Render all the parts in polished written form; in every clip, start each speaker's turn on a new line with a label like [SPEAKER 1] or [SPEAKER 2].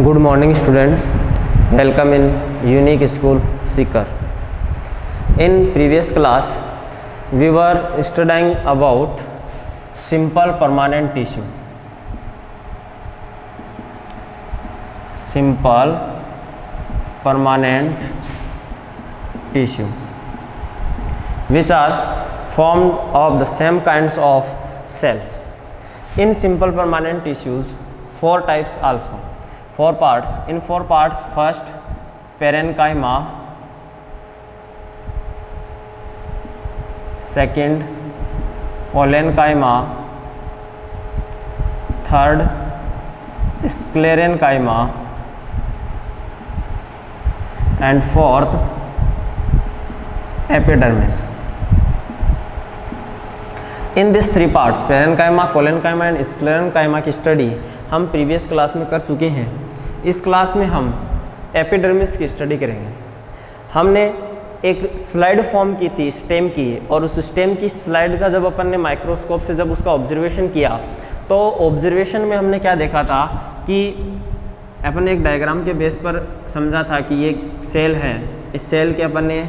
[SPEAKER 1] Good morning students, welcome in Unique School Sikar. In previous class we were studying about simple permanent tissue. Simple permanent tissue which are formed of the same kinds of cells. In simple permanent tissues, four types also. Four parts. In four parts, first parenchyma, second parenchyma, third sclerenchyma, and fourth epidermis. In this three parts parenchyma, collenchyma and sclerenchyma की study हम previous class में कर चुके हैं। इस class में हम epidermis की स्टडी करेंगे। हमने एक स्लाइड फॉर्म की थी स्टेम की, और उस स्टेम की स्लाइड का जब अपन ने माइक्रोस्कोप से जब उसका ऑब्जर्वेशन किया तो ऑब्जर्वेशन में हमने क्या देखा था कि अपन ने एक डायग्राम के बेस पर समझा था कि ये सेल है। इस सेल के अपन ने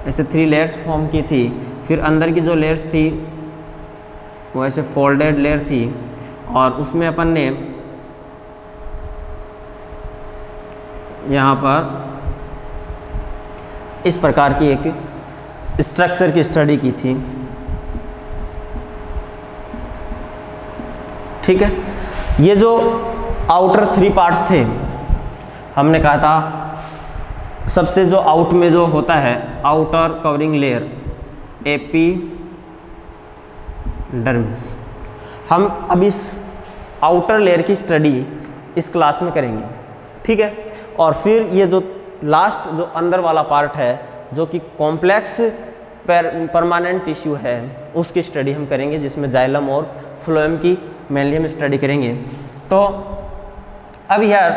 [SPEAKER 1] ऐसे थ्री लेयर्स फॉर्म की थी। फिर अंदर की जो लेयर्स थी वो ऐसे फोल्डेड लेयर थी, और उसमें अपन ने यहाँ पर इस प्रकार की एक स्ट्रक्चर की स्टडी की थी। ठीक है, ये जो आउटर थ्री पार्ट्स थे, हमने कहा था सबसे जो आउट में जो होता है आउटर कवरिंग लेयर एपिडर्मिस। हम अब इस आउटर लेयर की स्टडी इस क्लास में करेंगे। ठीक है, और फिर ये जो लास्ट जो अंदर वाला पार्ट है जो कि कॉम्प्लेक्स परमानेंट टिश्यू है उसकी स्टडी हम करेंगे, जिसमें जाइलम और फ्लोएम की मेनली हम स्टडी करेंगे। तो अब यार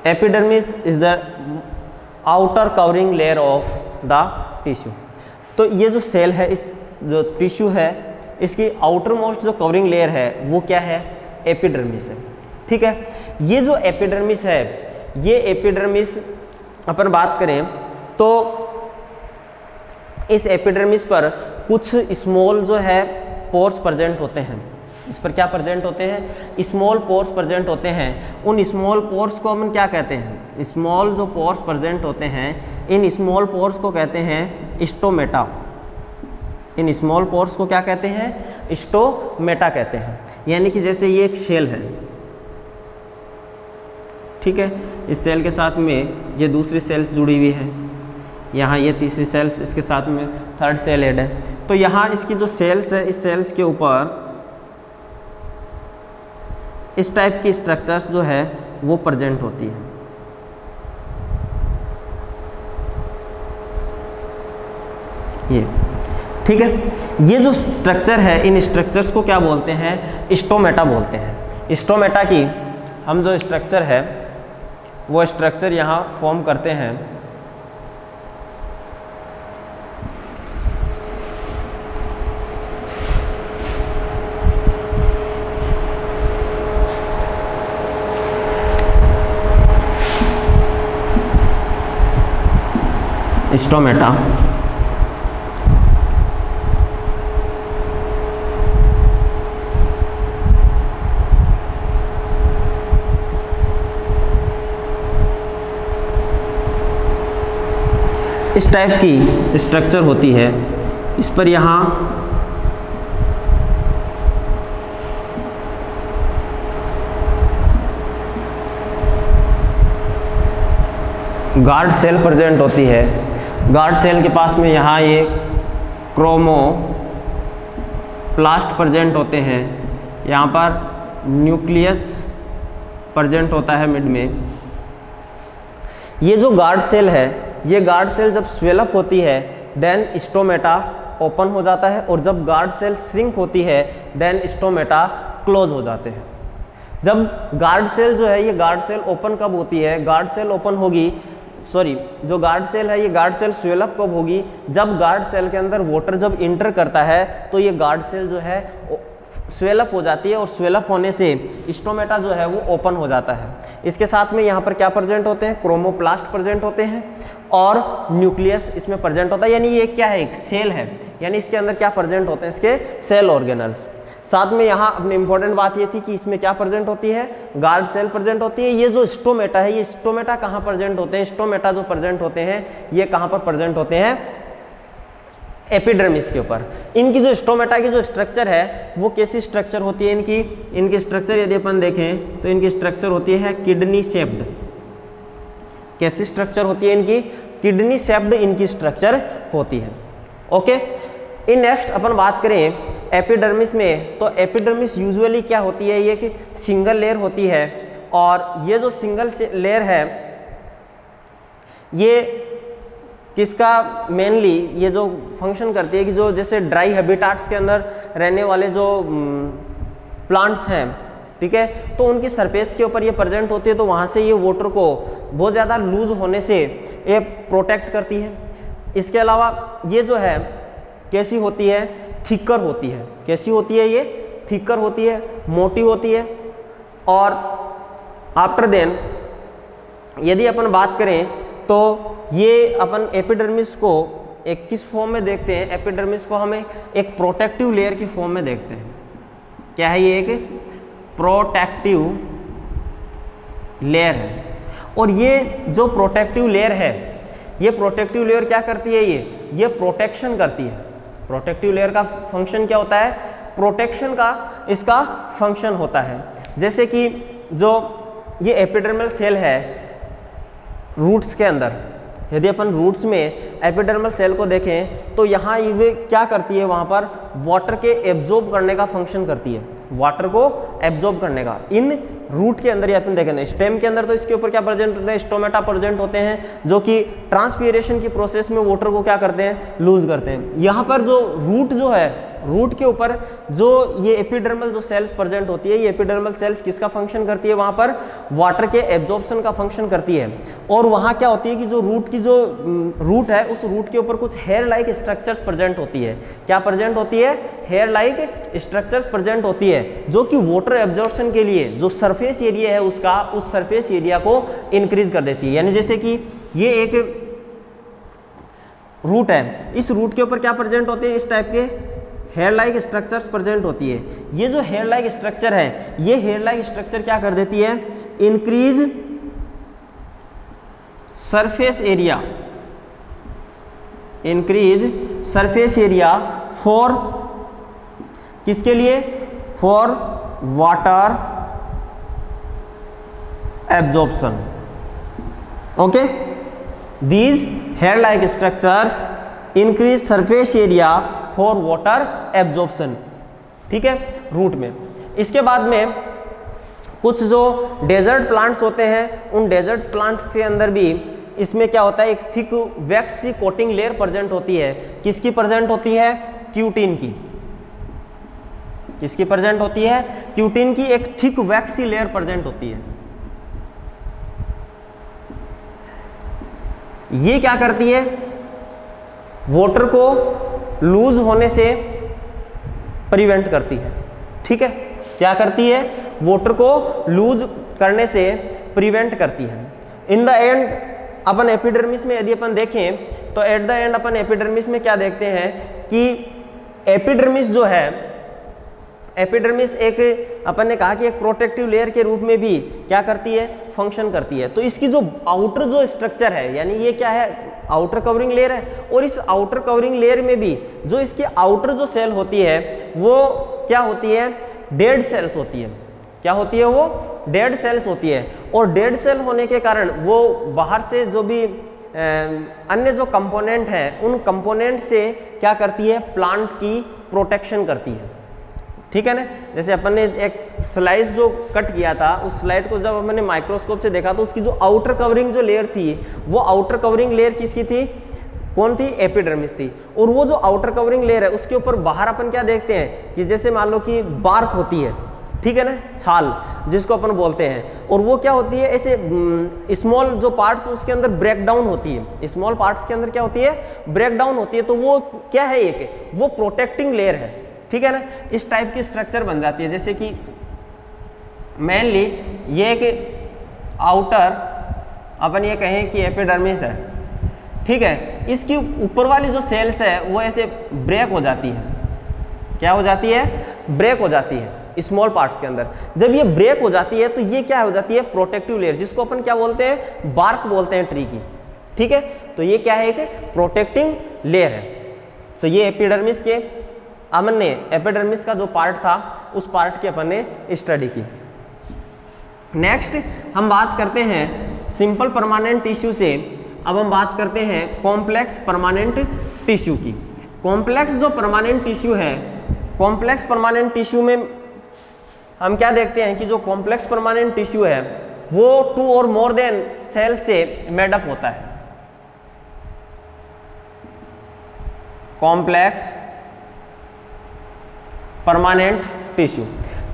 [SPEAKER 1] epidermis is the outer covering layer of the tissue. तो ये जो सेल है, इस जो टिश्यू है, इसकी आउटर मोस्ट जो कवरिंग लेयर है वो क्या है? एपिडर्मिस है। ठीक है, ये जो एपिडर्मिस है, ये एपिडर्मिस अपन बात करें तो इस एपिडर्मिस पर कुछ स्मॉल जो है पोर्स प्रेजेंट होते हैं। इस पर क्या प्रेजेंट होते हैं? स्मॉल पोर्स प्रेजेंट होते हैं। उन स्मॉल पोर्स को हम क्या कहते हैं? स्मॉल जो पोर्स प्रेजेंट होते हैं, इन स्मॉल पोर्स को कहते हैं स्टोमेटा। इन स्मॉल पोर्स को क्या कहते हैं? स्टोमेटा कहते हैं। यानी कि जैसे ये एक सेल है, ठीक है, इस सेल के साथ में ये दूसरी सेल्स जुड़ी हुई है, यहाँ ये तीसरी सेल्स, इसके साथ में थर्ड सेल ऐड है। तो यहाँ इसकी जो सेल्स है, इस सेल्स के ऊपर इस टाइप की स्ट्रक्चर्स जो है वो प्रेजेंट होती है। ये ठीक है, ये जो स्ट्रक्चर है, इन स्ट्रक्चर्स को क्या बोलते हैं? स्टोमेटा बोलते हैं। स्टोमेटा की हम जो स्ट्रक्चर है वो स्ट्रक्चर यहाँ फॉर्म करते हैं। स्टोमेटा इस टाइप की स्ट्रक्चर होती है। इस पर यहाँ गार्ड सेल प्रेजेंट होती है। गार्ड सेल के पास में यहाँ ये क्रोमोप्लास्ट प्रेजेंट होते हैं। यहाँ पर न्यूक्लियस प्रेजेंट होता है मिड में। ये जो गार्ड सेल है, ये गार्ड सेल जब स्वेलअप होती है देन स्टोमेटा ओपन हो जाता है, और जब गार्ड सेल श्रिंक होती है देन स्टोमेटा क्लोज हो जाते हैं। जब गार्ड सेल जो है, ये गार्ड सेल ओपन कब होती है? गार्ड सेल ओपन होगी, जो गार्ड सेल है, ये गार्ड सेल स्वेलअप कब होगी? जब गार्ड सेल के अंदर वाटर जब इंटर करता है तो ये गार्ड सेल जो है स्वेलअप हो जाती है और स्वेलअप होने से स्टोमेटा जो है वो ओपन हो जाता है। इसके साथ में यहाँ पर क्या प्रेजेंट होते हैं, क्रोमोप्लास्ट प्रेजेंट होते हैं और न्यूक्लियस इसमें प्रेजेंट होता है, यानी ये क्या है, एक सेल है, यानी इसके अंदर क्या प्रेजेंट होते हैं, इसके सेल ऑर्गेनल्स। साथ में यहाँ अपनी इंपॉर्टेंट बात ये थी कि इसमें क्या प्रेजेंट होती है, गार्ड सेल प्रेजेंट होती है। ये जो स्टोमेटा है, ये स्टोमेटा कहाँ प्रेजेंट होते हैं, स्टोमेटा जो प्रेजेंट होते हैं ये कहाँ पर प्रेजेंट होते हैं, एपिडर्मिस के ऊपर। इनकी जो स्टोमेटा की जो स्ट्रक्चर है वो कैसी स्ट्रक्चर होती है, इनकी स्ट्रक्चर यदि अपन देखें तो इनकी स्ट्रक्चर होती है किडनी शेप्ड। कैसी स्ट्रक्चर होती है इनकी, किडनी शेप्ड इनकी स्ट्रक्चर होती है। ओके, इन नेक्स्ट अपन बात करें एपिडर्मिस में, तो एपिडर्मिस यूजुअली क्या होती है, ये कि सिंगल लेयर होती है और ये जो सिंगल लेयर है ये किसका मेनली ये जो फंक्शन करती है कि जो जैसे ड्राई हैबिटाट्स के अंदर रहने वाले जो प्लांट्स हैं, ठीक है, तो उनकी सरफेस के ऊपर ये प्रेजेंट होती है, तो वहाँ से ये वाटर को बहुत ज़्यादा लूज होने से ये प्रोटेक्ट करती है। इसके अलावा ये जो है कैसी होती है, थिकर होती है। कैसी होती है, ये थिकर होती है, मोटी होती है। और आफ्टर देन यदि अपन बात करें तो ये अपन एपिडर्मिस को एक किस फॉर्म में देखते हैं, एपिडर्मिस को हमें एक प्रोटेक्टिव लेयर की फॉर्म में देखते हैं। क्या है ये, एक प्रोटेक्टिव लेयर है। और ये जो प्रोटेक्टिव लेयर है, ये प्रोटेक्टिव लेयर क्या करती है, ये प्रोटेक्शन करती है। प्रोटेक्टिव लेयर का फंक्शन क्या होता है, प्रोटेक्शन का इसका फंक्शन होता है। जैसे कि जो ये एपिडर्मल सेल है रूट्स के अंदर, यदि अपन रूट्स में एपिडर्मल सेल को देखें तो यहाँ ये क्या करती है, वहाँ पर वाटर के एब्जॉर्ब करने का फंक्शन करती है, वाटर को एब्जॉर्ब करने का। इन रूट के अंदर ये अपन देखें, स्टेम के अंदर तो इसके ऊपर क्या प्रेजेंट होते हैं, स्टोमेटा प्रेजेंट होते हैं जो कि ट्रांसपीरेशन की प्रोसेस में वाटर को क्या करते हैं, लूज करते हैं। यहाँ पर जो रूट जो है, रूट के ऊपर जो ये एपिडर्मल जो सेल्स प्रेजेंट होती है, ये एपिडर्मल सेल्स किसका फंक्शन करती है, वहाँ पर वाटर के एब्जॉर्प्शन का फंक्शन करती है। और वहाँ क्या होती है कि जो रूट की जो रूट है, उस रूट के ऊपर कुछ हेयर लाइक स्ट्रक्चर्स प्रेजेंट होती है। क्या प्रेजेंट होती है, हेयर लाइक स्ट्रक्चर्स प्रेजेंट होती है, जो कि वाटर एब्जॉर्प्शन के लिए जो सरफेस एरिया है उसका, उस सरफेस एरिया को इंक्रीज कर देती है। यानी जैसे कि ये एक रूट है, इस रूट के ऊपर क्या प्रेजेंट होते हैं, इस टाइप के हेयर लाइक स्ट्रक्चर्स प्रेजेंट होती है। ये जो हेयर लाइक स्ट्रक्चर है, ये हेयर लाइक स्ट्रक्चर क्या कर देती है, increase surface area, increase surface area for किसके लिए, for water absorption. Okay, these hair like structures increase surface area for water absorption, ठीक है, रूट में। इसके बाद में कुछ जो डेजर्ट प्लांट्स होते हैं, उन डेजर्ट प्लांट्स के अंदर भी इसमें क्या होता है, एक थिक वैक्स सी कोटिंग लेयर प्रेजेंट होती है। किसकी प्रेजेंट होती है, क्यूटिन की। किसकी प्रेजेंट होती है, क्यूटिन की एक थिक वैक्स सी लेयर प्रेजेंट होती है। ये क्या करती है, वाटर को लूज होने से प्रिवेंट करती है, ठीक है। क्या करती है, वाटर को लूज करने से प्रिवेंट करती है। In the end upon epidermis में यदि अपन देखें तो at the end upon epidermis में क्या देखते हैं कि एपिडर्मिस जो है, एपिडर्मिस एक अपन ने कहा कि एक प्रोटेक्टिव लेयर के रूप में भी क्या करती है, फंक्शन करती है। तो इसकी जो आउटर जो स्ट्रक्चर है, यानी ये क्या है, आउटर कवरिंग लेयर है, और इस आउटर कवरिंग लेयर में भी जो इसकी आउटर जो सेल होती है वो क्या होती है, डेड सेल्स होती है। क्या होती है, वो डेड सेल्स होती है। और डेड सेल होने के कारण वो बाहर से जो भी अन्य जो कंपोनेंट हैं, उन कंपोनेंट से क्या करती है, प्लांट की प्रोटेक्शन करती है, ठीक है ना। जैसे अपन ने एक स्लाइस जो कट किया था, उस स्लाइड को जब मैंने माइक्रोस्कोप से देखा तो उसकी जो आउटर कवरिंग जो लेयर थी, वो आउटर कवरिंग लेयर किसकी थी, कौन थी, एपिडर्मिस थी। और वो जो आउटर कवरिंग लेयर है उसके ऊपर बाहर अपन क्या देखते हैं कि जैसे मान लो कि बार्क होती है, ठीक है ना, छाल जिसको अपन बोलते हैं। और वो क्या होती है, ऐसे स्मॉल जो पार्ट्स उसके अंदर ब्रेक डाउन होती है, स्मॉल पार्ट्स के अंदर क्या होती है, ब्रेक डाउन होती है। तो वो क्या है, एक वो प्रोटेक्टिंग लेयर है। ठीक है ना। इस टाइप की स्ट्रक्चर बन जाती है, जैसे कि मेनली ये एक आउटर अपन ये कहें कि एपिडर्मिस है, ठीक है। इसकी ऊपर वाली जो सेल्स है वो ऐसे ब्रेक हो जाती है, क्या हो जाती है, ब्रेक हो जाती है स्मॉल पार्ट्स के अंदर। जब ये ब्रेक हो जाती है तो ये क्या हो जाती है, प्रोटेक्टिव लेयर, जिसको अपन क्या बोलते हैं, बार्क बोलते हैं ट्री की, ठीक है। तो ये क्या है, एक प्रोटेक्टिंग लेयर है। तो ये एपिडर्मिस के अपन ने एपिडर्मिस का जो पार्ट था उस पार्ट की अपन ने स्टडी की। नेक्स्ट हम बात करते हैं सिंपल परमानेंट टिश्यू से, अब हम बात करते हैं कॉम्प्लेक्स परमानेंट टिश्यू की। कॉम्प्लेक्स जो परमानेंट टिश्यू है, कॉम्प्लेक्स परमानेंट टिश्यू में हम क्या देखते हैं कि जो कॉम्प्लेक्स परमानेंट टिश्यू है वो 2 और मोर देन सेल से मेडअप होता है। कॉम्प्लेक्स परमानेंट टिश्यू,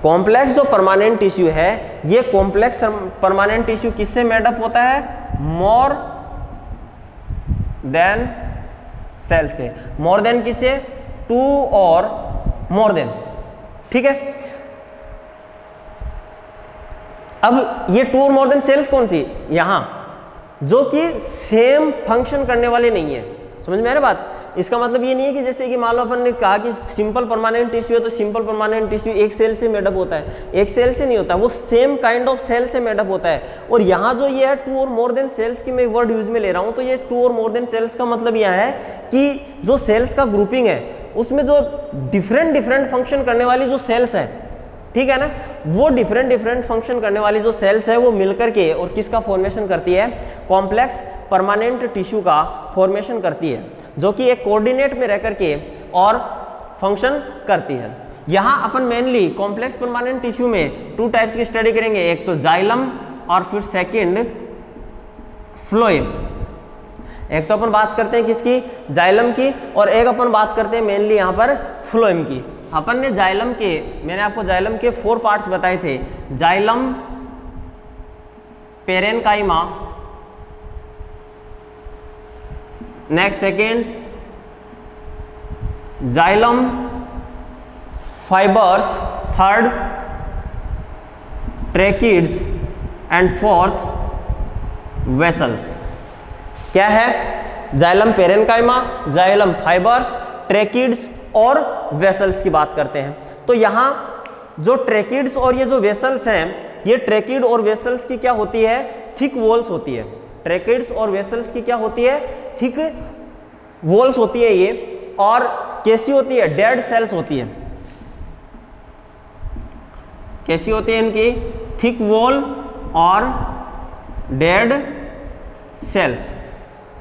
[SPEAKER 1] कॉम्प्लेक्स जो परमानेंट टिश्यू है ये कॉम्प्लेक्स परमानेंट टिश्यू किससे मेडअप होता है, मोर देन सेल से। मोर देन किससे, 2 और मोर देन, ठीक है। अब ये 2 और मोर देन सेल्स कौन सी, यहां जो कि सेम फंक्शन करने वाले नहीं है, समझ में आ रही बात। इसका मतलब ये नहीं है कि जैसे कि मान लो अपन ने कहा कि सिंपल परमानेंट टिश्यू है तो सिंपल परमानेंट टिश्यू एक सेल से मेडअप होता है, एक सेल से नहीं होता, वो सेम काइंड ऑफ सेल से मेडअप होता है। और यहाँ जो ये है 2 और मोर देन सेल्स की मैं वर्ड यूज में ले रहा हूँ, तो ये 2 और मोर देन सेल्स का मतलब यह है कि जो सेल्स का ग्रुपिंग है उसमें जो डिफरेंट फंक्शन करने वाली जो सेल्स है, ठीक है ना, वो डिफरेंट फंक्शन करने वाली जो सेल्स है वो मिलकर के और किसका फॉर्मेशन करती है, कॉम्प्लेक्स परमानेंट टिश्यू का फॉर्मेशन करती है, जो कि एक कोऑर्डिनेट में रह करके और फंक्शन करती है। यहाँ अपन मेनली कॉम्प्लेक्स परमानेंट टिश्यू में 2 टाइप्स की स्टडी करेंगे, एक तो जाइलम और फिर सेकंड फ्लोएम। एक तो अपन बात करते हैं किसकी, जाइलम की, और एक अपन बात करते हैं मेनली यहाँ पर फ्लोएम की। अपन ने जाइलम के, मैंने आपको जाइलम के 4 पार्ट्स बताए थे, xylem, parenchyma, next second xylem fibres, third tracheids and fourth vessels. क्या है, xylem parenchyma, xylem fibres, tracheids और वेसल्स की बात करते हैं। तो यहाँ जो ट्रेकिड्स और ये जो वेसल्स हैं, ये ट्रेकिड और वेसल्स की क्या होती है, थिक वॉल्स होती है। ट्रेकिड्स और वेसल्स की क्या होती है, थिक वॉल्स होती है ये, और कैसी होती है, डेड सेल्स होती है। कैसी होती है इनकी, थिक वॉल और डेड सेल्स।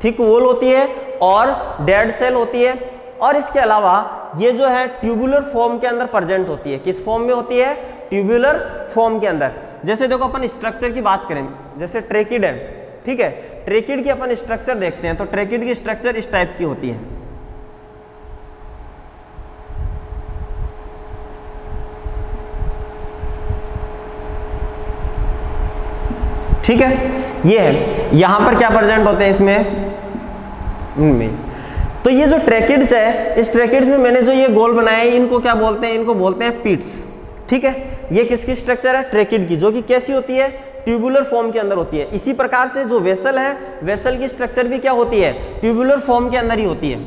[SPEAKER 1] थिक वॉल होती है और डेड सेल होती है। और इसके अलावा ये जो है ट्यूबुलर फॉर्म के अंदर प्रेजेंट होती है। किस फॉर्म में होती है, ट्यूबुलर फॉर्म के अंदर। जैसे देखो अपन स्ट्रक्चर की बात करें, जैसे ट्रेकिड है, ठीक है, ट्रेकिड की अपन स्ट्रक्चर देखते हैं तो ट्रेकिड की स्ट्रक्चर इस टाइप की होती है। ठीक है, ये है, यहां पर क्या प्रेजेंट होते हैं इसमें तो ये जो ट्रेकिड्स है, इस ट्रेकिड्स में मैंने जो ये गोल बनाए हैं इनको क्या बोलते हैं, इनको बोलते हैं पिट्स। ठीक है, ये किसकी स्ट्रक्चर है, ट्रेकिड की, जो कि कैसी होती है, ट्यूबुलर फॉर्म के अंदर होती है। इसी प्रकार से जो वेसल है, वेसल की स्ट्रक्चर भी क्या होती है, ट्यूबुलर फॉर्म के अंदर ही होती है।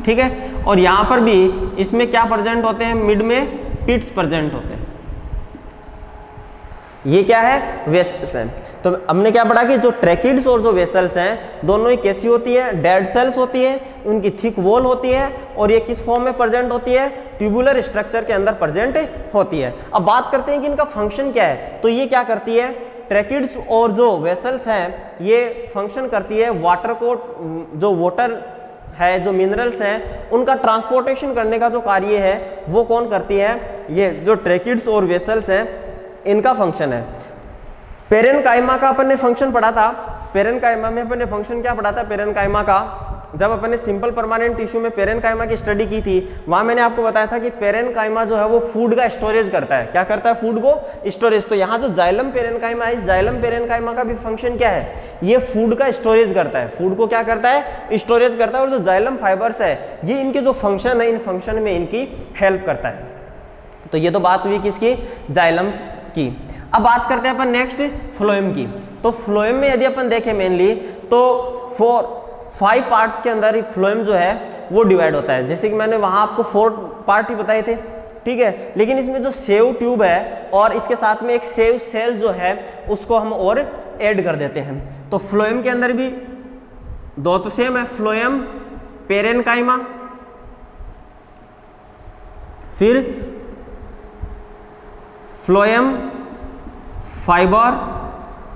[SPEAKER 1] ठीक है, और यहां पर भी इसमें क्या प्रेजेंट होते हैं, मिड में पिट्स प्रेजेंट होते हैं। ये क्या है, वेसल्स हैं। तो हमने क्या पढ़ा कि जो ट्रेकिड्स और जो वेसल्स हैं दोनों ही कैसी होती है, डेड सेल्स होती है, उनकी थिक वॉल होती है, और ये किस फॉर्म में प्रेजेंट होती है, ट्यूबुलर स्ट्रक्चर के अंदर प्रेजेंट होती है। अब बात करते हैं कि इनका फंक्शन क्या है। तो ये क्या करती है, ट्रेकिड्स और जो वेसल्स हैं ये फंक्शन करती है वाटर को, जो वाटर है, जो मिनरल्स हैं उनका ट्रांसपोर्टेशन करने का जो कार्य है वो कौन करती है, ये जो ट्रेकिड्स और वेसल्स हैं इनका फंक्शन है। पेरेनकाइमा का अपन ने फंक्शन पढ़ा था, पेरेनकाइमा में अपन ने फंक्शन क्या पढ़ा था, पेरेनकाइमा का जब अपन ने सिंपल परमानेंट टिश्यू में पेरेन्काइमा की स्टडी की थी, वहां मैंने आपको बताया था कि पेरेन्काइमा जो है वो फूड का स्टोरेज करता है। क्या करता है? फूड को स्टोरेज। तो यहाँ जो जाइलम पेरेन्काइमा है, इस जाइलम पेरेन्काइमा का भी फंक्शन क्या है? ये फूड का स्टोरेज करता है। फूड को क्या करता है? स्टोरेज करता है। और जो जाइलम फाइबर्स है, ये इनके जो फंक्शन है, इन फंक्शन में इनकी हेल्प करता है। तो ये तो बात हुई किसकी? जाइलम की। अब बात करते हैं अपन नेक्स्ट फ्लोएम की। तो फ्लोएम में यदि अपन देखें मेनली तो 5 पार्ट्स के अंदर फ्लोएम जो है वो डिवाइड होता है। जैसे कि मैंने वहां आपको 4 पार्ट ही बताए थे, ठीक है। लेकिन इसमें जो सेव ट्यूब है और इसके साथ में एक सेव सेल जो है उसको हम और ऐड कर देते हैं। तो फ्लोएम के अंदर भी 2 तो सेम है, फ्लोएम पेरेन्काइमा, फिर फ्लोएम फाइबर,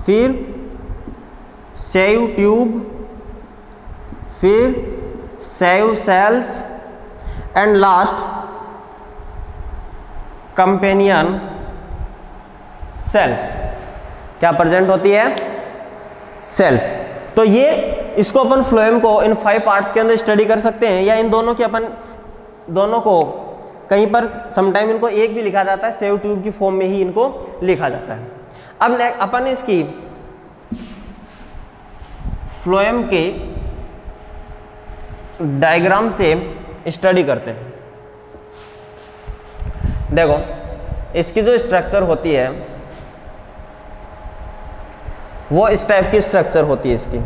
[SPEAKER 1] फिर सेव ट्यूब, फिर sieve cells and last companion cells. क्या प्रेजेंट होती है? सेल्स। तो ये इसको अपन फ्लोएम को इन 5 पार्ट्स के अंदर स्टडी कर सकते हैं, या इन दोनों के अपन दोनों को कहीं पर समटाइम इनको एक भी लिखा जाता है, सेव ट्यूब की फॉर्म में ही इनको लिखा जाता है। अब अपन इसकी फ्लोएम के डायग्राम से स्टडी करते हैं। देखो इसकी जो स्ट्रक्चर होती है वो इस टाइप की स्ट्रक्चर होती है इसकी।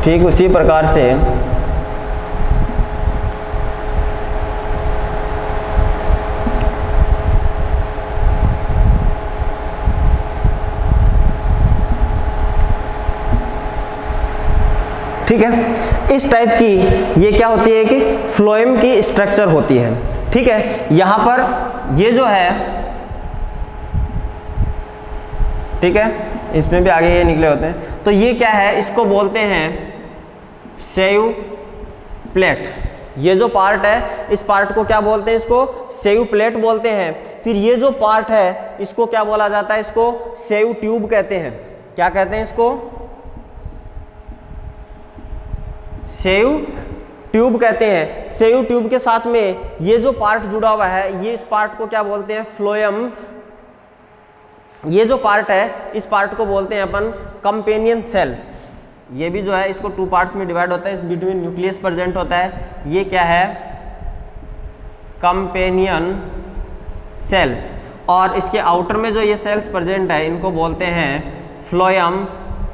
[SPEAKER 1] ठीक उसी प्रकार से ठीक है, इस टाइप की ये क्या होती है कि फ्लोएम की स्ट्रक्चर होती है। ठीक है, यहां पर ये जो है, ठीक है, इसमें भी आगे ये निकले होते हैं। तो ये क्या है? इसको बोलते हैं सेव प्लेट। ये जो पार्ट है इस पार्ट को क्या बोलते हैं? इसको सेव प्लेट बोलते हैं। फिर ये जो पार्ट है इसको क्या बोला जाता है? इसको सेव ट्यूब कहते हैं। क्या कहते हैं इसको? सेव ट्यूब कहते हैं। सेव ट्यूब के साथ में ये जो पार्ट जुड़ा हुआ है, ये इस पार्ट को क्या बोलते हैं? फ्लोएम। ये जो पार्ट है इस पार्ट को बोलते हैं अपन कंपेनियन सेल्स। ये भी जो है इसको 2 पार्ट्स में डिवाइड होता है, इस बिटवीन न्यूक्लियस प्रेजेंट होता है। ये क्या है? Companion cells. और इसके आउटर में जो ये सेल्स प्रेजेंट है इनको बोलते हैं फ्लोएम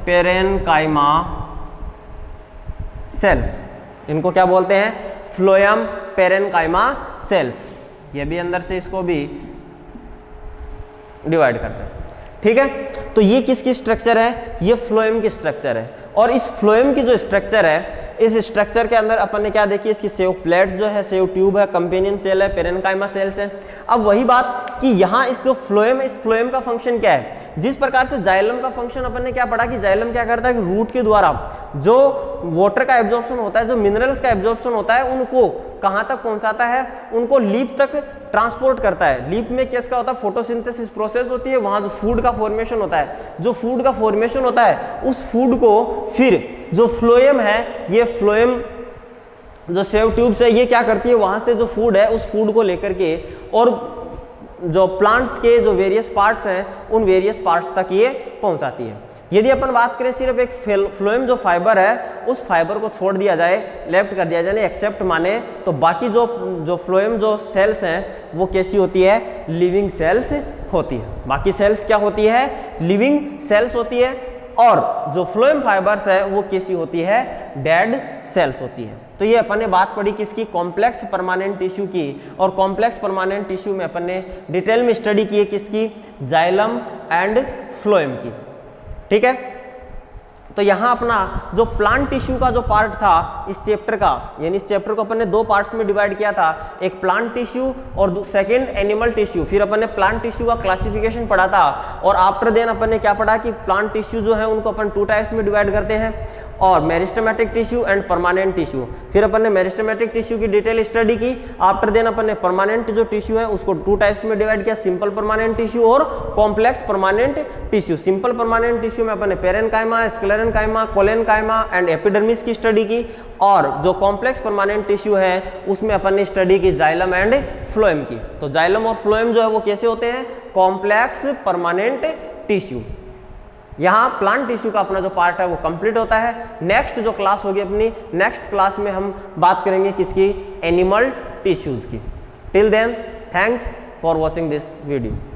[SPEAKER 1] पेरेन्काइमा सेल्स। इनको क्या बोलते हैं? Phloem parenchyma cells. ये भी अंदर से इसको भी डिवाइड करते हैं। ठीक है, तो ये किसकी स्ट्रक्चर है? ये फ्लोएम की स्ट्रक्चर है। और इस फ्लोएम की जो स्ट्रक्चर है, इस स्ट्रक्चर के अंदर अपन ने क्या देखी? इसकी सेव प्लेट्स जो है, सेव ट्यूब है, कंपेनियन सेल है, पेरेन्काइमा सेल्स है। अब वही बात कि यहाँ इस जो फ्लोएम है, इस फ्लोएम का फंक्शन क्या है? जिस प्रकार से जाइलम का फंक्शन अपन ने क्या पढ़ा कि जाइलम क्या करता है कि रूट के द्वारा जो वाटर का एब्जॉर्प्शन होता है, जो मिनरल्स का एब्जॉर्प्शन होता है, उनको कहाँ तक पहुँचाता है? उनको लीफ तक ट्रांसपोर्ट करता है। लीफ में क्या होता है? फोटोसिंथेसिस प्रोसेस होती है, वहाँ जो फूड का फॉर्मेशन होता है, जो फूड का फॉर्मेशन होता है उस फूड को फिर जो फ्लोएम है, ये फ्लोएम जो सेव ट्यूब से ये क्या करती है? वहाँ से जो फूड है उस फूड को लेकर के और जो प्लांट्स के जो वेरियस पार्ट्स हैं उन वेरियस पार्ट्स तक ये पहुँचाती है। यदि अपन बात करें सिर्फ एक फ्लोएम जो फाइबर है उस फाइबर को छोड़ दिया जाए, लेफ्ट कर दिया जाए, एक्सेप्ट माने, तो बाकी जो फ्लोएम जो सेल्स हैं वो कैसी होती है? लिविंग सेल्स होती है। बाकी सेल्स क्या होती है? लिविंग सेल्स होती है। और जो फ्लोएम फाइबर्स है वो कैसी होती है? डेड सेल्स होती है। तो ये अपन ने बात पढ़ी किसकी? कॉम्प्लेक्स परमानेंट टिश्यू की। और कॉम्प्लेक्स परमानेंट टिश्यू में अपन ने डिटेल में स्टडी की है किसकी? जाइलम एंड फ्लोएम की। ठीक है, तो यहाँ अपना जो प्लांट टिश्यू का जो पार्ट था इस चैप्टर का, यानी इस चैप्टर को अपन ने 2 पार्ट्स में डिवाइड किया था, एक प्लांट टिश्यू और सेकंड एनिमल टिश्यू। फिर अपन ने प्लांट टिश्यू का क्लासिफिकेशन पढ़ा था और आफ्टर देन अपन ने क्या पढ़ा कि प्लांट टिश्यू जो है उनको अपन 2 टाइप्स में डिवाइड करते हैं, और meristematic tissue and permanent tissue. फिर अपन ने मेरिस्टेमेटिक टिश्यू की डिटेल स्टडी की। आफ्टर देन अपन ने परमानेंट जो टिश्यू है उसको 2 टाइप्स में डिवाइड किया, सिंपल परमानेंट टिश्यू और complex permanent tissue. Simple permanent tissue में अपन ने parenchyma, sclerenchyma, collenchyma and epidermis की स्टडी की, और जो कॉम्प्लेक्स परमानेंट टिश्यू है उसमें अपन ने स्टडी की जाइलम एंड फ्लोएम की। तो जाइलम और फ्लोएम जो है वो कैसे होते हैं, कॉम्प्लेक्स परमानेंट टिश्यू। यहाँ प्लांट टिश्यू का अपना जो पार्ट है वो कंप्लीट होता है। नेक्स्ट जो क्लास होगी अपनी, नेक्स्ट क्लास में हम बात करेंगे किसकी, एनिमल टिश्यूज की। Till then thanks for watching this video.